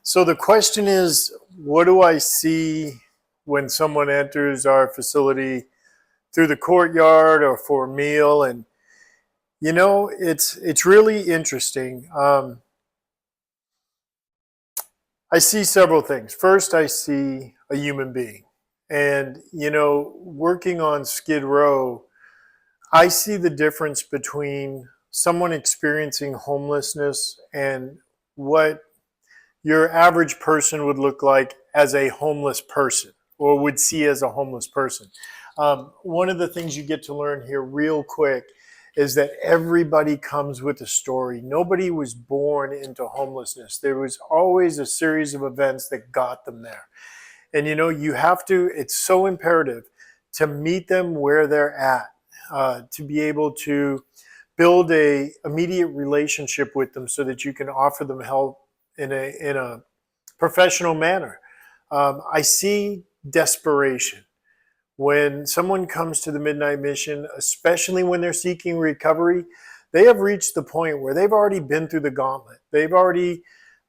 So the question is, what do I see when someone enters our facility through the courtyard or for a meal? And it's really interesting. I see several things. First, I see a human being, and working on Skid Row, I see the difference between someone experiencing homelessness and what your average person would look like as a homeless person or would see as a homeless person. One of the things you get to learn here real quick is that everybody comes with a story. Nobody was born into homelessness. There was always a series of events that got them there. And you have to, it's so imperative to meet them where they're at, to be able to build a immediate relationship with them so that you can offer them help in a professional manner. I see desperation when someone comes to the Midnight Mission, especially when they're seeking recovery. They have reached the point where they've already been through the gauntlet. They've already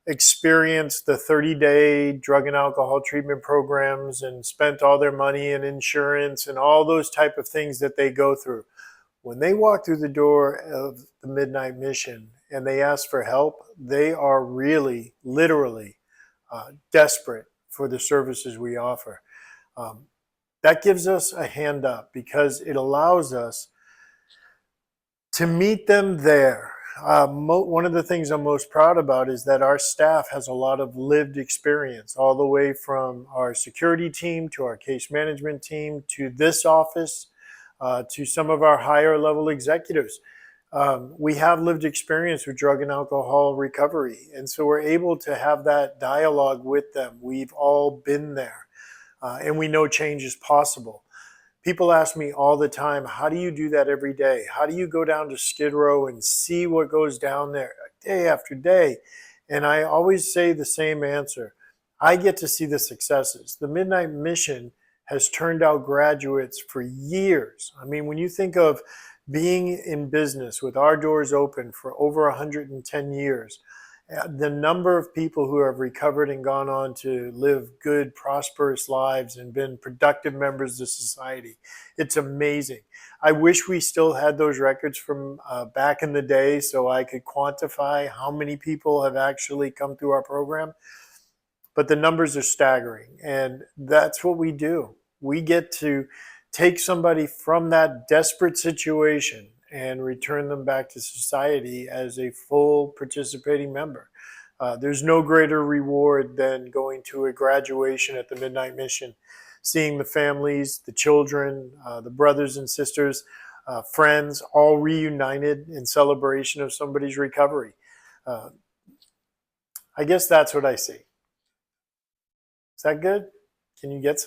experienced the 30-day drug and alcohol treatment programs and spent all their money and insurance and all those type of things that they go through. When they walk through the door of the Midnight Mission and they ask for help, they are really, literally desperate for the services we offer. That gives us a hand up because it allows us to meet them there. One of the things I'm most proud about is that our staff has a lot of lived experience, all the way from our security team to our case management team to this office, to some of our higher level executives. We have lived experience with drug and alcohol recovery, and so we're able to have that dialogue with them. We've all been there, and we know change is possible. People ask me all the time, how do you do that every day? How do you go down to Skid Row and see what goes down there day after day? And I always say the same answer. I get to see the successes. The Midnight Mission has turned out graduates for years. I mean, when you think of being in business with our doors open for over 110 years, the number of people who have recovered and gone on to live good, prosperous lives and been productive members of society, it's amazing. I wish we still had those records from back in the day so I could quantify how many people have actually come through our program. But the numbers are staggering, and that's what we do. We get to take somebody from that desperate situation and return them back to society as a full participating member. There's no greater reward than going to a graduation at the Midnight Mission, seeing the families, the children, the brothers and sisters, friends, all reunited in celebration of somebody's recovery. I guess that's what I see. Is that good? Can you get some?